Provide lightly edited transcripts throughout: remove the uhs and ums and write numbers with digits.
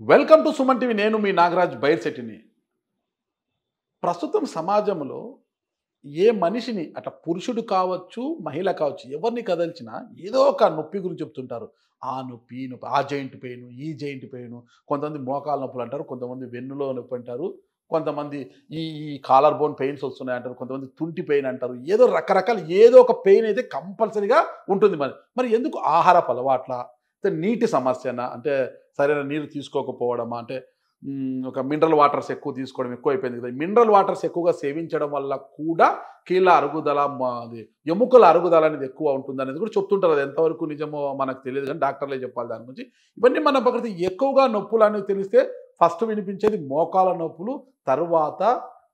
Welcome to Suman TV. నేను మీ నాగరాజ్ బైర్శెట్టిని. ప్రస్తుతం సమాజంలో ఏ మనిషిని అట్లా పురుషుడు కావచ్చు, మహిళ కావచ్చు, ఎవరిని కదల్చినా ఏదో ఒక నొప్పి గురించి చెప్తుంటారు. ఆ నొప్పి, ఈ నొప్పి, ఆ జాయింట్ పెయిన్, ఈ జాయింట్ పెయిన్, కొంతమంది మోకాల నొప్పులు అంటారు, కొంతమంది వెన్నులో నొప్పి అంటారు, కొంతమంది ఈ ఈ కాలర్ బోన్ పెయిన్స్ వస్తున్నాయి అంటారు, కొంతమంది తుంటి పెయిన్ అంటారు. ఏదో రకరకాల ఏదో ఒక పెయిన్ అయితే కంపల్సరీగా ఉంటుంది. మరి ఎందుకు ఆహారపు అలవాట్ల, నీటి సమస్యన, అంటే సరైన నీరు తీసుకోకపోవడమా, అంటే ఒక మినరల్ వాటర్స్ ఎక్కువ తీసుకోవడం ఎక్కువ అయిపోయింది కదా. మినరల్ వాటర్స్ ఎక్కువగా సేవించడం వల్ల కూడా కీళ్ళ అరుగుదల, అది ఎముకల అరుగుదల అనేది ఎక్కువ ఉంటుంది అనేది కూడా చెప్తుంటారు. అది ఎంతవరకు నిజమో మనకు తెలియదు, కానీ డాక్టర్లే చెప్పాలి దాని గురించి. ఇవన్నీ మన పక్కన ఎక్కువగా నొప్పులు అనేవి తెలిస్తే ఫస్ట్ వినిపించేది మోకాల నొప్పులు, తరువాత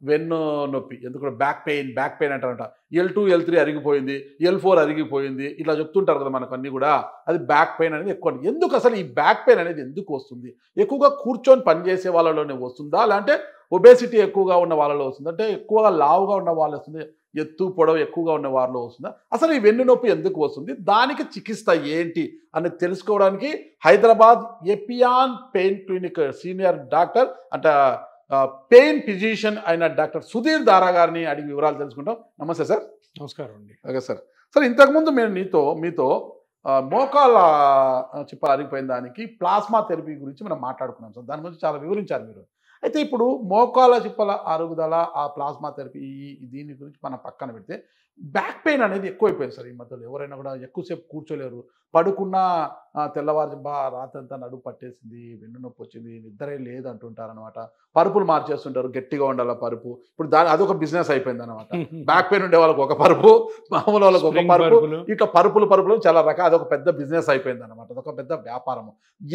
వెన్ను నొప్పి. ఎందుకంటే బ్యాక్ పెయిన్ అంటారంట. L2 L3 అరిగిపోయింది, L4 అరిగిపోయింది, ఇట్లా చెప్తుంటారు కదా మనకు అన్నీ కూడా. అది బ్యాక్ పెయిన్ అనేది ఎక్కువ. ఎందుకు అసలు ఈ బ్యాక్ పెయిన్ అనేది ఎందుకు వస్తుంది? ఎక్కువగా కూర్చొని పనిచేసే వాళ్ళలోనే వస్తుందా, లేదంటే ఒబేసిటీ ఎక్కువగా ఉన్న వాళ్ళలో వస్తుందా, అంటే ఎక్కువగా లావుగా ఉన్న వాళ్ళు వస్తుంది, ఎత్తు పొడవు ఎక్కువగా ఉన్న వారిలో వస్తుందా? అసలు ఈ వెన్ను నొప్పి ఎందుకు వస్తుంది, దానికి చికిత్స ఏంటి అనేది తెలుసుకోవడానికి Hyderabad Epione pain clinic senior doctor అంటే పెయిన్ ఫిజిషియన్ అయిన డాక్టర్ సుధీర్ దారా గారిని అడిగి వివరాలు తెలుసుకుంటాం. నమస్తే సార్. నమస్కారం అండి. Okay sir. సార్, ఇంతకుముందు మేము మీతో మోకాల చిప్ప అరిగిపోయిన దానికి ప్లాస్మా థెరపీ గురించి మనం మాట్లాడుకున్నాం సార్. దాని గురించి చాలా వివరించారు మీరు. అయితే ఇప్పుడు మోకాల చిప్పల అరుగుదల, ఆ ప్లాస్మా థెరపీ, దీని గురించి మనం పక్కన పెడితే బ్యాక్ పెయిన్ అనేది ఎక్కువైపోయింది సార్ ఈ మధ్యలో. ఎవరైనా కూడా ఎక్కువసేపు కూర్చోలేరు, పడుకున్న తెల్లవారు రాత్రి అంతా నడుపు పట్టేసింది, వెన్ను నొప్పి వచ్చింది, నిద్రే లేదు అంటుంటారు అనమాట. పరుపులు మార్చేస్తుంటారు, గట్టిగా ఉండాలి పరుపు. ఇప్పుడు అదొక బిజినెస్ అయిపోయింది అనమాట. బ్యాక్ పెయిన్ ఉండే వాళ్ళకి ఒక పరుపు, మామూలు వాళ్ళకి ఒక పరుపు, ఇట్లా పరుపులు చాలా రకాల, అదొక పెద్ద బిజినెస్ అయిపోయింది అనమాట. అదొక పెద్ద వ్యాపారము.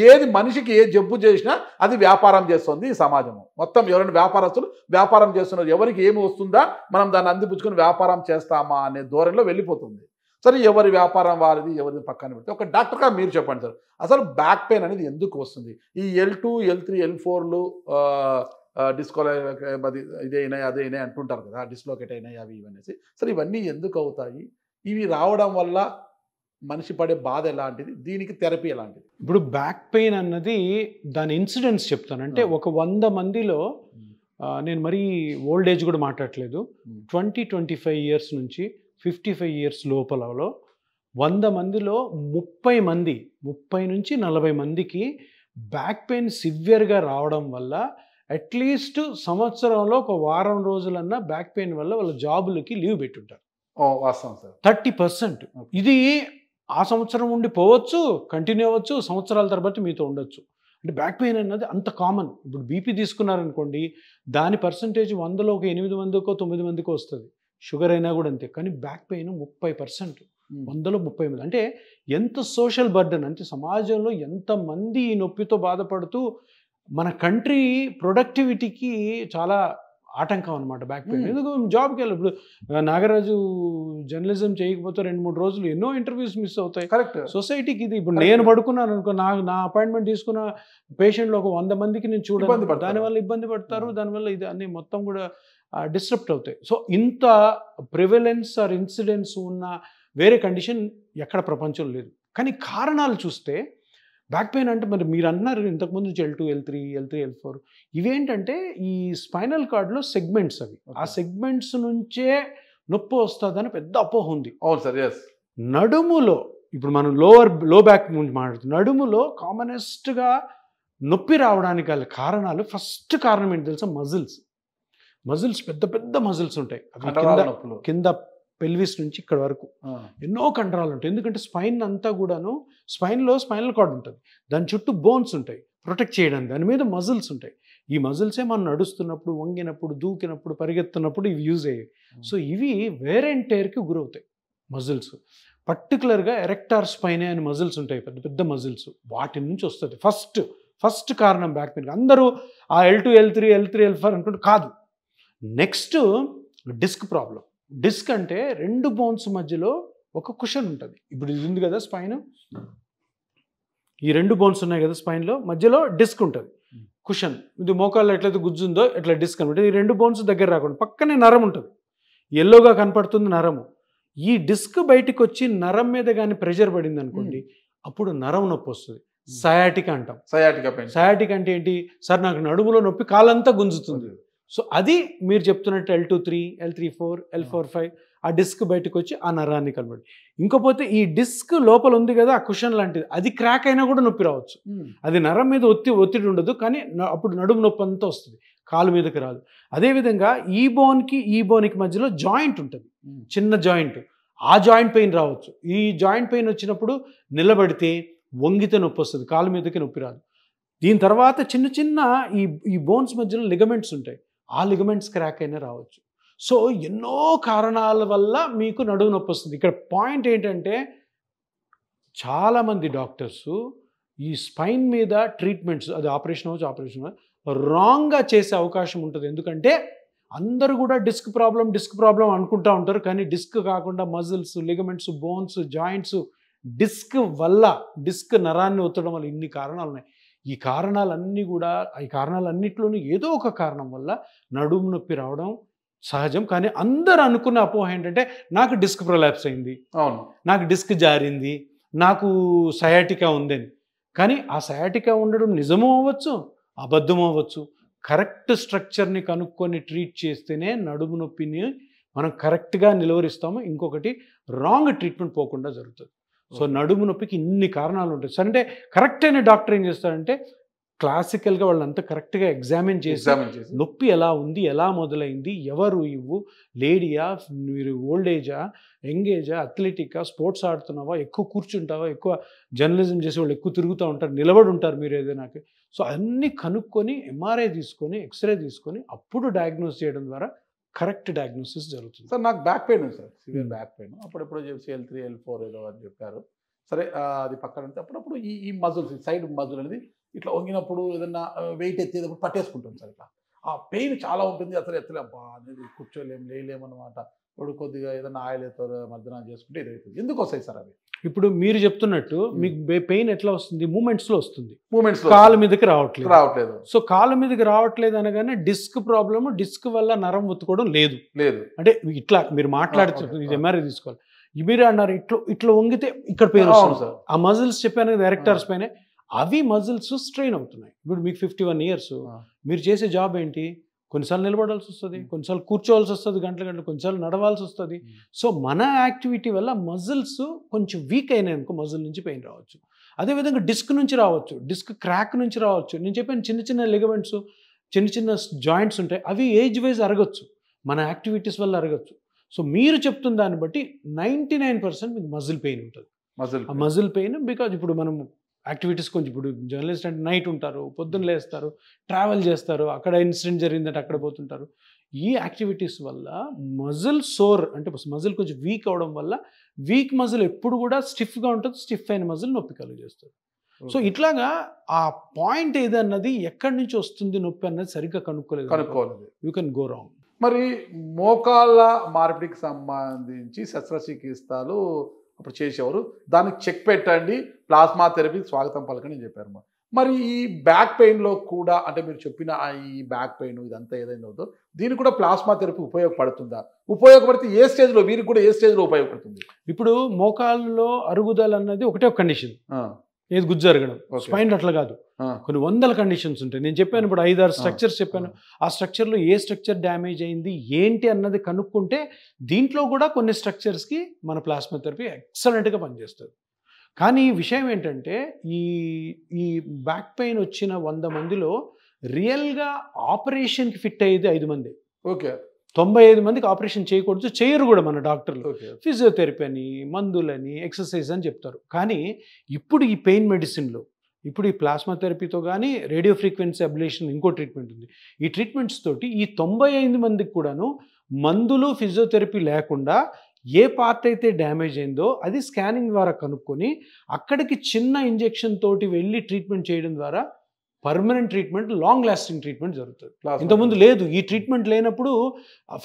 ఏది మనిషికి ఏ జబ్బు చేసినా అది వ్యాపారం చేస్తుంది ఈ సమాజము మొత్తం. ఎవరైనా వ్యాపారస్తులు వ్యాపారం చేస్తున్నారు, ఎవరికి ఏమి వస్తుందా మనం దాన్ని అందిపుచ్చుకొని వ్యాపారం చేస్తామా అనే ధోరణిలో వెళ్ళిపోతుంది. సరే, ఎవరి వ్యాపారం వారిది, ఎవరిది పక్కన పెడితే ఒక డాక్టర్గా మీరు చెప్పండి సార్, అసలు బ్యాక్ పెయిన్ అనేది ఎందుకు వస్తుంది? ఈ L2 L3 L4లు ఇదైనాయి అదైనాయి అంటుంటారు కదా, డిస్లోకేట్ అయినాయి అవి ఇవనేసి. సరే, ఇవన్నీ ఎందుకు అవుతాయి? ఇవి రావడం వల్ల మనిషి పడే బాధ ఎలాంటిది, దీనికి థెరపీ ఎలాంటిది? ఇప్పుడు బ్యాక్ పెయిన్ అన్నది దాని ఇన్సిడెంట్స్ చెప్తాను. అంటే ఒక 100 మందిలో, నేను మరీ ఓల్డ్ ఏజ్ కూడా మాట్లాడట్లేదు, 20-25 ఇయర్స్ నుంచి 55 ఇయర్స్ లోపలలో 100 మందిలో 30 నుంచి 40 మందికి బ్యాక్ పెయిన్ సివియర్గా రావడం వల్ల అట్లీస్ట్ సంవత్సరంలో ఒక వారం రోజులన్నా బ్యాక్ పెయిన్ వల్ల వాళ్ళ జాబులకి లీవ్ పెట్టుంటారు. వాస్తవం సార్. 30%. ఇది ఆ సంవత్సరం ఉండి పోవచ్చు, కంటిన్యూ అవ్వచ్చు, సంవత్సరాల తర్వాత మీతో ఉండొచ్చు. అంటే బ్యాక్ పెయిన్ అన్నది అంత కామన్. ఇప్పుడు బీపీ తీసుకున్నారనుకోండి, దాని పర్సంటేజ్ 100లో ఒక 8 మందికో 9 మందికో వస్తుంది. షుగర్ అయినా కూడా అంతే. కానీ బ్యాక్ పెయిన్ 30%, 100లో 30 మంది. అంటే ఎంత సోషల్ బర్డన్, అంటే సమాజంలో ఎంతమంది ఈ నొప్పితో బాధపడుతూ మన కంట్రీ ప్రొడక్టివిటీకి చాలా ఆటంకం అనమాట బ్యాక్ పెయిన్. ఎందుకు జాబ్కి వెళ్ళి, ఇప్పుడు నాగరాజు జర్నలిజం చేయకపోతే 2-3 రోజులు ఎన్నో ఇంటర్వ్యూస్ మిస్ అవుతాయి. కరెక్ట్. సొసైటీకి ఇది. ఇప్పుడు నేను పడుకున్నాను అనుకో, నా అపాయింట్మెంట్ తీసుకున్న పేషెంట్లో ఒక 100 మందికి నేను చూడాలి, దానివల్ల ఇబ్బంది పడతారు, దానివల్ల ఇది అన్ని మొత్తం కూడా డిస్టర్బ్ అవుతాయి. సో ఇంత ప్రివలెన్స్ ఆర్ ఇన్సిడెన్స్ ఉన్న వేరే కండిషన్ ఎక్కడ ప్రపంచంలో లేదు. కానీ కారణాలు చూస్తే బ్యాక్ పెయిన్ అంటే, మరి మీరు అన్నారు ఇంతకుముందు నుంచి L2 L3 L4 ఇవేంటంటే ఈ స్పైనల్ కార్డ్లో సెగ్మెంట్స్ అవి. ఆ సెగ్మెంట్స్ నుంచే నొప్పి వస్తుందని పెద్ద అపోహ ఉంది. అవును సార్. ఎస్. నడుములో, ఇప్పుడు మనం లో బ్యాక్ గురించి మాట్లాడుతున్నాం, నడుములో కామనెస్ట్గా నొప్పి రావడానికి గల కారణాలు, ఫస్ట్ కారణం ఏంటి తెలుసా? మజిల్స్ పెద్ద పెద్ద మజిల్స్ ఉంటాయి. కింద పెల్విస్ నుంచి ఇక్కడ వరకు ఎన్నో కండరాలు ఉంటాయి. ఎందుకంటే స్పైన్ అంతా కూడాను, స్పైన్లో స్పైనల్ కార్డ్ ఉంటుంది, దాని చుట్టూ బోన్స్ ఉంటాయి ప్రొటెక్ట్ చేయడానికి, దాని మీద మజిల్స్ ఉంటాయి. ఈ మజిల్సే మనం నడుస్తున్నప్పుడు, వంగినప్పుడు, దూకినప్పుడు, పరిగెత్తున్నప్పుడు ఇవి యూజ్ అయ్యాయి. సో ఇవి వేర్ అండ్ టేర్కి గురవుతాయి మజిల్స్. పర్టికులర్గా ఎరెక్టార్ స్పైనే అని మజిల్స్ ఉంటాయి, పెద్ద పెద్ద మజిల్స్, వాటి నుంచి వస్తుంది ఫస్ట్ కారణం బ్యాక్ పెయిన్. అందరూ ఆ L2 L3 L4 అనుకుంటే కాదు. Next disc problem. డిస్క్ అంటే 2 బోన్స్ మధ్యలో ఒక కుషన్ ఉంటుంది. ఇప్పుడు ఇది ఉంది కదా స్పైన్, ఈ 2 బోన్స్ ఉన్నాయి కదా స్పైన్లో, మధ్యలో డిస్క్ ఉంటుంది, కుషన్. ఇది మోకాల్లో ఎట్లయితే గుజ్జుందో ఎట్లా డిస్క్ అనమాట. ఈ 2 బోన్స్ దగ్గర రాకుండా పక్కనే నరం ఉంటుంది, ఎల్లోగా కనపడుతుంది నరము. ఈ డిస్క్ బయటికి వచ్చి నరం మీద కానీ ప్రెషర్ పడింది అనుకోండి, అప్పుడు నరం నొప్పి వస్తుంది. సయాటిక్ అంటాం. Sciatica pain. సయాటిక్ అంటే ఏంటి? సార్ నాకు నడుములో నొప్పి కాలంతా గుంజుతుంది. సో అది మీరు చెప్తున్నట్టు L23, L34, L45 ఆ డిస్క్ బయటకు వచ్చి ఆ నరాన్ని కనబడి. ఇంకపోతే ఈ డిస్క్ లోపల ఉంది కదా, ఆ కుషన్ లాంటిది, అది క్రాక్ అయినా కూడా నొప్పి రావచ్చు. అది నరం మీద ఒత్తిడి ఉండదు, కానీ అప్పుడు నడుము నొప్పి అంతా వస్తుంది, కాలు మీదకి రాదు. అదేవిధంగా ఈ బోన్కి మధ్యలో జాయింట్ ఉంటుంది, చిన్న జాయింట్, ఆ జాయింట్ పెయిన్ రావచ్చు. ఈ జాయింట్ పెయిన్ వచ్చినప్పుడు నిలబడితే వంగితే నొప్పి వస్తుంది, కాలు మీదకి నొప్పి రాదు. దీని తర్వాత చిన్న ఈ బోన్స్ మధ్యలో లిగమెంట్స్ ఉంటాయి, ఆ లిగమెంట్స్ క్రాక్ అయినా రావచ్చు. సో ఎన్నో కారణాల వల్ల మీకు నడుము నొప్పి వస్తుంది. ఇక్కడ పాయింట్ ఏంటంటే చాలామంది డాక్టర్స్ ఈ స్పైన్ మీద ట్రీట్మెంట్స్, అది ఆపరేషన్ రాంగ్గా చేసే అవకాశం ఉంటుంది. ఎందుకంటే అందరూ కూడా డిస్క్ ప్రాబ్లం అనుకుంటూ ఉంటారు, కానీ డిస్క్ కాకుండా muscles, ligaments, bones, joints, disc నరాన్ని ఒత్తడం వల్ల ఇన్ని కారణాలు ఉన్నాయి. ఈ కారణాలన్నింటిలోనూ ఏదో ఒక కారణం వల్ల నడుము నొప్పి రావడం సహజం. కానీ అందరూ అనుకున్న అపోహ ఏంటంటే నాకు డిస్క్ ప్రొలాప్స్ అయింది, నాకు డిస్క్ జారింది, నాకు సయాటికా ఉందని. కానీ ఆ సయాటికా ఉండడం నిజమూ అవ్వచ్చు, అబద్ధం అవ్వచ్చు. కరెక్ట్ స్ట్రక్చర్ని కనుక్కొని ట్రీట్ చేస్తేనే నడుము నొప్పిని మనం కరెక్ట్గా నిలువరిస్తాము. ఇంకొకటి రాంగ్ ట్రీట్మెంట్ పోకుండా జరుగుతుంది. సో నడుము నొప్పికి ఇన్ని కారణాలు ఉంటాయి. సరే అంటే కరెక్ట్ అయిన డాక్టర్ ఏం చేస్తారంటే క్లాసికల్గా వాళ్ళంతా కరెక్ట్గా ఎగ్జామిన్ చేసి నొప్పి ఎలా ఉంది, ఎలా మొదలైంది, ఎవరు లేడీయా, మీరు ఓల్డ్ ఏజా, యంగ్ ఏజా, అథ్లెటికా, స్పోర్ట్స్ ఆడుతున్నావా, ఎక్కువ కూర్చుంటావా, ఎక్కువ జర్నలిజం చేసే వాళ్ళు ఎక్కువ తిరుగుతూ ఉంటారు, నిలబడి ఉంటారు మీరు ఏదైనా. సో అన్నీ కనుక్కొని ఎంఆర్ఐ తీసుకొని, ఎక్స్రే తీసుకొని అప్పుడు డయాగ్నోస్ చేయడం ద్వారా కరెక్ట్ డయాగ్నోసిస్ జరుగుతుంది. సార్ నాకు బ్యాక్ పెయిన్ ఉంది సార్, సివియర్ బ్యాక్ పెయిన్. అప్పుడెప్పుడు L3, L4 ఏదో అని చెప్పారు. సరే అది పక్కన ఉంటే అప్పుడప్పుడు ఈ మజిల్స్, సైడ్ మజిల్ అనేది ఇట్లా వంగినప్పుడు ఏదన్నా వెయిట్ ఎత్తేటప్పుడు పట్టేసుకుంటుంది సార్. ఇట్లా ఆ పెయిన్ చాలా ఉంటుంది, అసలు ఎత్తలే అబ్బా అనేది లేలేమన్నమాట. ఇప్పుడు కొద్దిగా ఏదైనా ఆయిల్ మర్దన చేసుకుంటే ఇది అవుతుంది. ఎందుకు వస్తాయి సార్ అవి? ఇప్పుడు మీరు చెప్తున్నట్టు మీకు పెయిన్ ఎట్లా వస్తుంది? మూమెంట్స్లో వస్తుంది, కాలు మీదకి రావట్లేదు. సో కాలు మీదకి రావట్లేదు అనగానే డిస్క్ ప్రాబ్లమ్, డిస్క్ వల్ల నరం ఒత్తుకోవడం లేదు. అంటే ఇట్లా మీరు మాట్లాడుతున్నారు, ఇది ఎంఆర్ఐ తీసుకోవాలి. మీరు అన్నారు ఇట్లా వంగితే ఇక్కడ పెయిన్ వస్తుంది సార్. ఆ మజిల్స్ చెప్పాను కదా, ఎరెక్టర్స్ పైన, అవి మజిల్స్ స్ట్రెయిన్ అవుతున్నాయి. ఇప్పుడు మీకు 51 years, మీరు చేసే జాబ్ ఏంటి? కొన్నిసార్లు నిలబడాల్సి వస్తుంది, కొన్నిసార్లు కూర్చోవాల్సి వస్తుంది, గంటలు కొన్నిసార్లు నడవాల్సి వస్తుంది. సో మన యాక్టివిటీ వల్ల మజిల్స్ కొంచెం వీక్ అయినాయి అనుకో, మజిల్ నుంచి పెయిన్ రావచ్చు. అదేవిధంగా డిస్క్ నుంచి రావచ్చు, డిస్క్ క్రాక్ నుంచి రావచ్చు. నేను చెప్పాను చిన్న లిగమెంట్స్, చిన్న జాయింట్స్ ఉంటాయి, అవి ఏజ్ వైజ్ అరగచ్చు, మన యాక్టివిటీస్ వల్ల అరగచ్చు. సో మీరు చెప్తున్న దాన్ని బట్టి 99% మీకు మజిల్ పెయిన్ ఉంటుంది. మజిల్ పెయిన్ బికాజ్ ఇప్పుడు మనం యాక్టివిటీస్ కొంచెం, ఇప్పుడు జర్నలిస్ట్ అంటే నైట్ ఉంటారు, పొద్దున్న లేస్తారు, ట్రావెల్ చేస్తారు, అక్కడ ఇన్సిడెంట్ జరిగిందంటే అక్కడ పోతుంటారు. ఈ యాక్టివిటీస్ వల్ల మజిల్ సోర్, అంటే మజిల్ కొంచెం వీక్ అవడం వల్ల, వీక్ మజిల్ ఎప్పుడు కూడా స్టిఫ్గా ఉంటుంది, స్టిఫ్ అయిన మజిల్ నొప్పి కలుగజేస్తుంది. సో ఇట్లాగా ఆ పాయింట్ ఏదన్నది ఎక్కడి నుంచి వస్తుంది నొప్పి అన్నది సరిగ్గా కనుక్కోలేదు, యూ కెన్ గో రాంగ్. మరి మోకాళ్ళ మార్పిడికి సంబంధించి శస్త్రచికిత్సలు అప్పుడు చేసేవారు, దానికి చెక్ పెట్టండి, ప్లాస్మా థెరపీ స్వాగతం పలకని చెప్పారు. మరి ఈ బ్యాక్ పెయిన్లో కూడా, అంటే మీరు చెప్పిన ఈ బ్యాక్ పెయిన్ ఇదంతా ఏదైనా అవుతుందో దీనికి కూడా ప్లాస్మా థెరపీ ఉపయోగపడుతుందా? ఉపయోగపడితే ఏ స్టేజ్లో, వీరికి కూడా ఏ స్టేజ్లో ఉపయోగపడుతుంది? ఇప్పుడు మోకాళ్ళలో అరుగుదల అన్నది ఒకటే ఒక కండిషన్, ఏది గుజ్జు అరగడం. స్పైన్ అట్లా కాదు, కొన్ని వందల కండిషన్స్ ఉంటాయి. నేను చెప్పాను ఇప్పుడు 5-6 స్ట్రక్చర్స్ చెప్పాను. ఆ స్ట్రక్చర్లో ఏ స్ట్రక్చర్ డ్యామేజ్ అయింది ఏంటి అన్నది కనుక్కుంటే దీంట్లో కూడా కొన్ని స్ట్రక్చర్స్కి మన ప్లాస్మా థెరపీ ఎక్సలెంట్గా పనిచేస్తుంది. కానీ ఈ విషయం ఏంటంటే ఈ బ్యాక్ పెయిన్ వచ్చిన 100 మందిలో రియల్గా ఆపరేషన్కి ఫిట్ అయ్యేది 5 మంది. ఓకే, 95 మందికి ఆపరేషన్ చేయకూడదు, చేయరు కూడా మన డాక్టర్లు. ఫిజియోథెరపీ అని, మందులని, ఎక్సర్సైజ్ అని చెప్తారు. కానీ ఇప్పుడు ఈ పెయిన్ మెడిసిన్లో, ఇప్పుడు ఈ ప్లాస్మా థెరపీతో కానీ రేడియో ఫ్రీక్వెన్సీ అబ్లేషన్ ఇంకో ట్రీట్మెంట్ ఉంది. ఈ ట్రీట్మెంట్స్ తోటి ఈ 95 మందికి కూడాను మందులు, ఫిజియోథెరపీ లేకుండా ఏ పార్ట్ అయితే డ్యామేజ్ అయిందో అది స్కానింగ్ ద్వారా కనుక్కొని అక్కడికి చిన్న ఇంజెక్షన్ తోటి వెళ్ళి ట్రీట్మెంట్ చేయడం ద్వారా permanent treatment, long lasting treatment జరుగుతుంది. ఇంతకుముందు లేదు. ఈ ట్రీట్మెంట్ లేనప్పుడు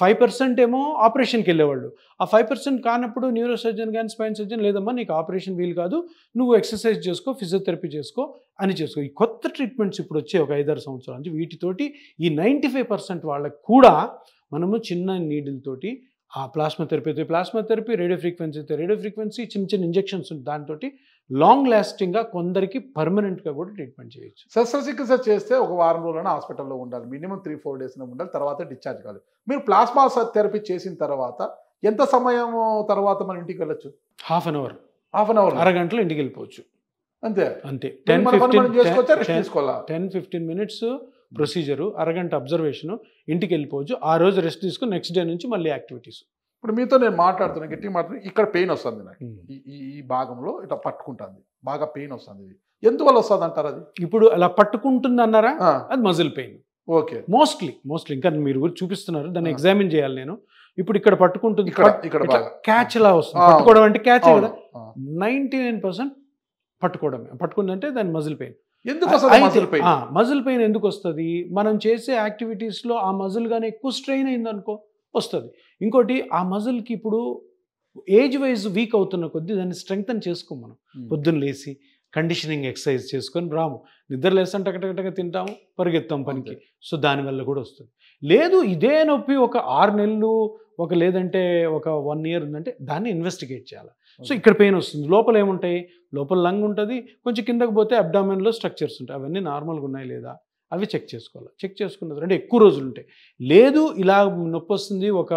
5% ఏమో ఆపరేషన్కి వెళ్ళేవాళ్ళు. ఆ 5% కానప్పుడు న్యూరో సర్జన్ కానీ స్పైన్ సర్జన్, లేదమ్మా నీకు ఆపరేషన్ వీలు కాదు, నువ్వు ఎక్సర్సైజ్ చేసుకో, ఫిజియోథెరపీ చేసుకో అని చేసుకో. ఈ కొత్త ట్రీట్మెంట్స్ ఇప్పుడు వచ్చే ఒక 5-6 సంవత్సరాల నుంచి వీటితోటి ఈ 95% వాళ్ళకి కూడా మనము చిన్న నీడిల్తోటి ఆ ప్లాస్మా థెరపీ, రేడియో ఫ్రీక్వెన్సీ, చిన్న ఇంజెక్షన్స్ దాంతో లాంగ్ లాస్టింగ్గా కొందరికి పర్మనెంట్గా కూడా ట్రీట్మెంట్ చేయొచ్చు. శస్త్రచికిత్స చేస్తే ఒక వారం రోజులైనా హాస్పిటల్లో ఉండాలి, మినిమం 3-4 డేస్ ఉండాలి, తర్వాత డిశ్చార్జ్ కావాలి. మీరు ప్లాస్మా థెరపీ చేసిన తర్వాత ఎంత సమయం తర్వాత మన ఇంటికి వెళ్ళొచ్చు? హాఫ్ అన్ అవర్, అరగంటలో ఇంటికి వెళ్ళిపోవచ్చు అంతే. 10-15 మినిట్స్ ప్రొసీజరు, అరగంట అబ్జర్వేషన్, ఇంటికి వెళ్ళిపోవచ్చు. ఆ రోజు రెస్ట్ తీసుకుని నెక్స్ట్ డే నుంచి మళ్ళీ యాక్టివిటీస్. ఇప్పుడు మీతో నేను మాట్లాడుతున్నాను, గట్టిగా మాట్లాడుతున్నాను, ఇక్కడ పెయిన్ వస్తుంది నాకు, ఈ భాగంలో ఇట్లా పట్టుకుంటుంది, బాగా పెయిన్ వస్తుంది. ఎందువల్ల వస్తుంది అంటారు? అది ఇప్పుడు అలా పట్టుకుంటుంది అన్నారా, అది మజిల్ పెయిన్. ఓకే, మోస్ట్లీ ఇంకా మీరు చూపిస్తున్నారు, దాన్ని ఎగ్జామిన్ చేయాలి నేను. ఇప్పుడు ఇక్కడ పట్టుకుంటుంది, క్యాచ్ లా వస్తుంది. పట్టుకోవడం అంటే క్యాచ్ కదా, 99% పట్టుకోవడమే. పట్టుకుందంటే దాని మజిల్ పెయిన్. మజిల్ పెయిన్ ఎందుకు వస్తుంది? మనం చేసే యాక్టివిటీస్లో ఆ మజిల్ కానీ ఎక్కువ స్ట్రెయిన్ అయిందనుకో వస్తుంది. ఇంకోటి, ఆ మజిల్కి ఇప్పుడు ఏజ్ వైజ్ వీక్ అవుతున్న కొద్దీ దాన్ని స్ట్రెంగ్తన్ చేసుకోం మనం. పొద్దున్న లేసి కండిషనింగ్ ఎక్సర్సైజ్ చేసుకొని రాము, నిద్ర లేస్తాం, టకటకటగా తింటాము, పరిగెత్తాం పనికి. సో దానివల్ల కూడా వస్తుంది. లేదు ఇదే నొప్పి ఒక 6 నెలలు లేదంటే ఒక 1 year ఉందంటే దాన్ని ఇన్వెస్టిగేట్ చేయాలి. సో ఇక్కడ పెయిన్ వస్తుంది. లోపల ఏముంటాయి? లోపల లంగ్ ఉంటుంది, కొంచెం కిందకు పోతే అబ్డామిన్లో స్ట్రక్చర్స్ ఉంటాయి. అవన్నీ నార్మల్గా ఉన్నాయి లేదా అవి చెక్ చేసుకోవాలి. చెక్ చేసుకున్న అంటే ఎక్కువ రోజులు ఉంటాయి. లేదు ఇలా నొప్పి వస్తుంది ఒక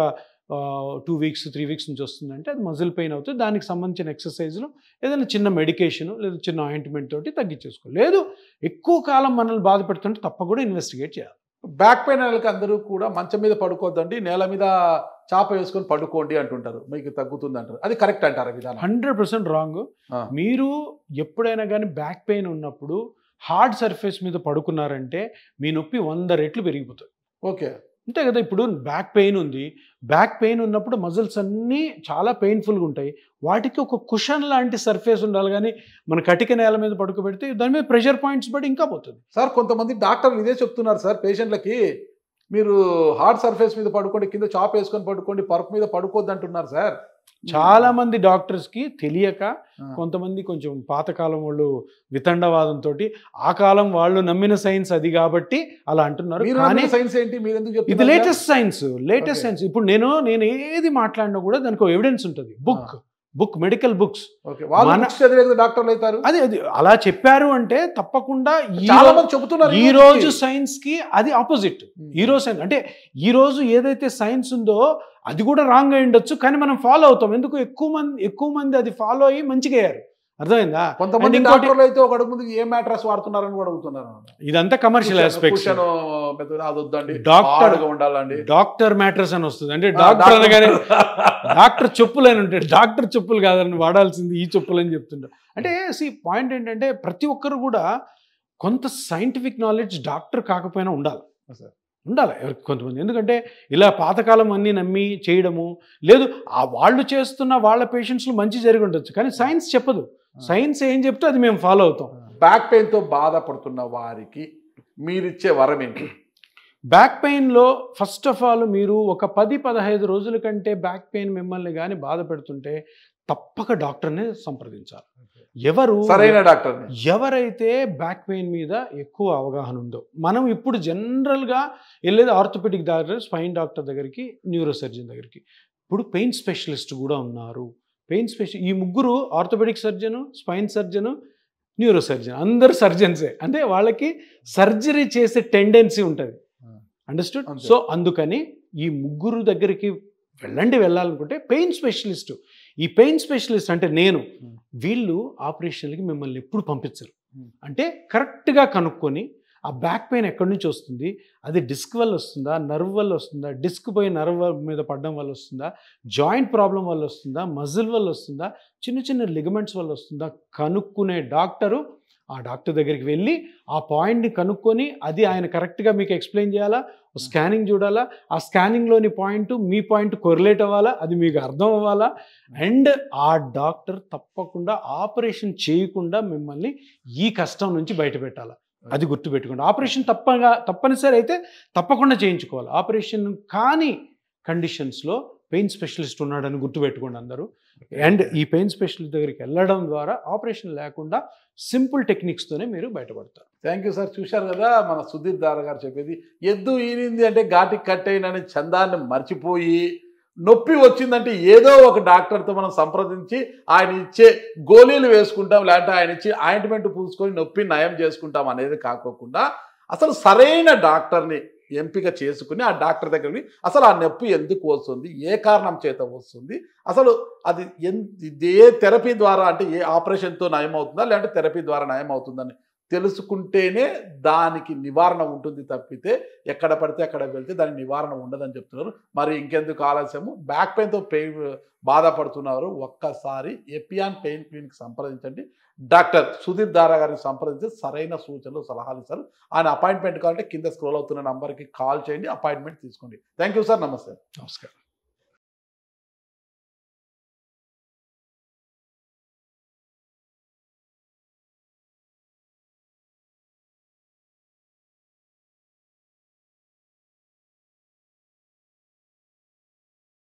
2 weeks 3 weeks నుంచి వస్తుందంటే అది మజిల్ పెయిన్ అవుతుంది. దానికి సంబంధించిన ఎక్సర్సైజ్లు, ఏదైనా చిన్న మెడికేషను లేదా చిన్న ఆయింట్మెంట్ తోటి తగ్గించేసుకోవాలి. లేదు ఎక్కువ కాలం మనల్ని బాధ పెడుతుంటే తప్పకుండా ఇన్వెస్టిగేట్ చేయాలి. బ్యాక్ పెయిన్ వాళ్ళకి అందరూ కూడా మంచం మీద పడుకోవద్దండి, నేల మీద చాప వేసుకొని పడుకోండి అంటుంటారు, మీకు తగ్గుతుంది అంటారు. అది కరెక్ట్ అంటారా విధానం? 100% రాంగ్. మీరు ఎప్పుడైనా కానీ బ్యాక్ పెయిన్ ఉన్నప్పుడు హార్డ్ సర్ఫేస్ మీద పడుకున్నారంటే మీ నొప్పి 100 రెట్లు పెరిగిపోతుంది. ఓకే, అంతే కదా. ఇప్పుడు బ్యాక్ పెయిన్ ఉంది, బ్యాక్ పెయిన్ ఉన్నప్పుడు మజిల్స్ అన్నీ చాలా పెయిన్ఫుల్గా ఉంటాయి. వాటికి ఒక కుషన్ లాంటి సర్ఫేస్ ఉండాలి. కానీ మన కటిక నేల మీద పడుకోబెడితే దాని మీద ప్రెషర్ పాయింట్స్ పడి ఇంకా పోతుంది. సార్ కొంతమంది డాక్టర్లు ఇదే చెప్తున్నారు సార్ పేషెంట్లకి, మీరు హార్డ్ సర్ఫేస్ మీద పడుకోండి, కింద చాప్ వేసుకొని పడుకోండి, పరుపు మీద పడుకోద్దు అంటున్నారు సార్. చాలా మంది డాక్టర్స్కి తెలియక, కొంతమంది కొంచెం పాతకాలం వాళ్ళు వితండవాదంతో, ఆ కాలం వాళ్ళు నమ్మిన సైన్స్ అది కాబట్టి అలా అంటున్నారు. సైన్స్ ఏంటి? మీరు ఎందుకు చెప్తున్నారు? ఇది లేటెస్ట్ సైన్స్. ఇప్పుడు నేను ఏది మాట్లాడినా కూడా దానికి ఎవిడెన్స్ ఉంటుంది. బుక్ మెడికల్ బుక్స్ డాక్టర్లు అవుతారు. అది అలా చెప్పారు అంటే తప్పకుండా చెప్తున్నారు. ఈ రోజు సైన్స్ కి అది ఆపోజిట్. ఈ రోజు సైన్స్ అంటే ఈ రోజు ఏదైతే సైన్స్ ఉందో అది కూడా రాంగ్ అయి ఉండొచ్చు, కానీ మనం ఫాలో అవుతాం. ఎందుకు? ఎక్కువ మంది అది ఫాలో అయ్యి మంచిగా అయ్యారు. అర్థమైందా? కొంతమంది డాక్టర్లు అయితే ఒక అడుగు ముందు ఏ మ్యాట్రస్ వాడుతున్నారని కూడా అడుగుతున్నారు. ఇదంతా కమర్షియల్ ఆస్పెక్ట్స్. డాక్టర్ మ్యాట్రస్ అని వస్తుంది. అంటే డాక్టర్ అనగానే డాక్టర్ చెప్పులు అని ఉంటాడు. డాక్టర్ చెప్పులు కాదని వాడాల్సింది ఈ చెప్పులు అని చెప్తుంటారు. అంటే పాయింట్ ఏంటంటే ప్రతి ఒక్కరు కూడా కొంత సైంటిఫిక్ నాలెడ్జ్ డాక్టర్ కాకపోయినా ఉండాలి. ఎవరికి కొంతమంది. ఎందుకంటే ఇలా పాతకాలం అన్నీ నమ్మి చేయడము లేదు. వాళ్ళు చేస్తున్న వాళ్ళ పేషెంట్స్లో మంచి జరిగి ఉండొచ్చు, కానీ సైన్స్ చెప్పదు. సైన్స్ ఏం చెప్తే అది మేము ఫాలో అవుతాం. బ్యాక్ పెయిన్తో బాధపడుతున్న వారికి మీరిచ్చే వరం ఏంటి? బ్యాక్ పెయిన్లో ఫస్ట్ ఆఫ్ ఆల్ మీరు ఒక 10-15 రోజుల కంటే బ్యాక్ పెయిన్ మిమ్మల్ని కానీ బాధ పెడుతుంటే తప్పక డాక్టర్ని సంప్రదించాలి. సరైన డాక్టర్ ఎవరైతే బ్యాక్ పెయిన్ మీద ఎక్కువ అవగాహన ఉందో. మనం ఇప్పుడు జనరల్గా వెళ్ళేది ఆర్థోపెడిక్ డాక్టర్, స్పైన్ డాక్టర్ దగ్గరికి, న్యూరో సర్జన్ దగ్గరికి. ఇప్పుడు పెయిన్ స్పెషలిస్ట్ కూడా ఉన్నారు. ఈ ముగ్గురు, orthopaedic surgeon, spine surgeon, neuro surgeon, అందరు సర్జన్సే. అంటే వాళ్ళకి సర్జరీ చేసే టెండెన్సీ ఉంటుంది. అండర్స్టూడ్? సో అందుకని ఈ ముగ్గురు దగ్గరికి వెళ్ళాలనుకుంటే పెయిన్ స్పెషలిస్ట్, ఈ పెయిన్ స్పెషలిస్ట్ అంటే వీళ్ళు ఆపరేషన్లకి మిమ్మల్ని ఎప్పుడు పంపించరు. అంటే కరెక్ట్గా కనుక్కొని ఆ బ్యాక్ పెయిన్ ఎక్కడి నుంచి వస్తుంది, అది డిస్క్ వల్ల వస్తుందా, నర్వ్ వల్ల వస్తుందా, డిస్క్ పోయి నర్వ్ మీద పడడం వల్ల వస్తుందా, జాయింట్ ప్రాబ్లం వల్ల వస్తుందా, మజిల్ వల్ల వస్తుందా, చిన్న లిగమెంట్స్ వల్ల వస్తుందా కనుక్కునే డాక్టరు ఆ డాక్టర్ దగ్గరికి వెళ్ళి ఆ పాయింట్ని కనుక్కొని అది ఆయన కరెక్ట్గా మీకు ఎక్స్ప్లెయిన్ చేయాలా, స్కానింగ్ చూడాలా, ఆ స్కానింగ్లోని పాయింట్ మీ పాయింట్ కొరిలేట్ అవ్వాలా, అది మీకు అర్థం అవ్వాలా. అండ్ ఆ డాక్టర్ తప్పకుండా ఆపరేషన్ చేయకుండా మిమ్మల్ని ఈ కష్టం నుంచి బయటపెట్టాలి. అది గుర్తుపెట్టుకోండి. ఆపరేషన్ తప్పనిసరి అయితే తప్పకుండా చేయించుకోవాలి. ఆపరేషన్ కాని కండిషన్స్లో పెయిన్ స్పెషలిస్ట్ ఉన్నాడని గుర్తుపెట్టుకోండి అందరూ. అండ్ ఈ పెయిన్ స్పెషలిస్ట్ దగ్గరికి వెళ్ళడం ద్వారా ఆపరేషన్ లేకుండా సింపుల్ టెక్నిక్స్తోనే మీరు బయటపడతారు. Thank you sir. చూశారు కదా మన సుధీర్ దార గారు చెప్పేది. ఎద్దు ఈనింది అంటే ఘాటికి కట్టేయనని చందాన్ని మర్చిపోయి నొప్పి వచ్చిందంటే ఏదో ఒక డాక్టర్తో మనం సంప్రదించి ఆయన ఇచ్చే గోళీలు వేసుకుంటాం, లేదంటే ఆయన ఇచ్చే ఆయింట్మెంట్ పూసుకొని నొప్పి నయం చేసుకుంటాం అనేది కాకోకుండా అసలు సరైన డాక్టర్ని ఎంపిక చేసుకుని ఆ డాక్టర్ దగ్గరికి అసలు ఆ నొప్పి ఎందుకు వస్తుంది, ఏ కారణం చేత వస్తుంది, అసలు అది ఏ థెరపీ ద్వారా, అంటే ఏ ఆపరేషన్తో నయం అవుతుందా లేదంటే థెరపీ ద్వారా నయం అవుతుందని తెలుసుకుంటేనే దానికి నివారణ ఉంటుంది తప్పితే ఎక్కడ పడితే అక్కడ వెళ్తే దానికి నివారణ ఉండదని చెప్తున్నారు. మరి ఇంకెందుకు ఆలస్యము, బ్యాక్ పెయిన్తో బాధపడుతున్నారు, ఒక్కసారి ఎపియాన్ పెయిన్ క్లినిక్ సంప్రదించండి. డాక్టర్ సుధీర్ దారా గారిని సంప్రదించి సరైన సూచనలు సలహాలు ఇస్తారు. ఆయన అపాయింట్మెంట్ కావాలంటే కింద స్క్రోల్ అవుతున్న నంబర్కి కాల్ చేయండి, అపాయింట్మెంట్ తీసుకోండి. థ్యాంక్ యూ సార్, నమస్తే. నమస్కారం.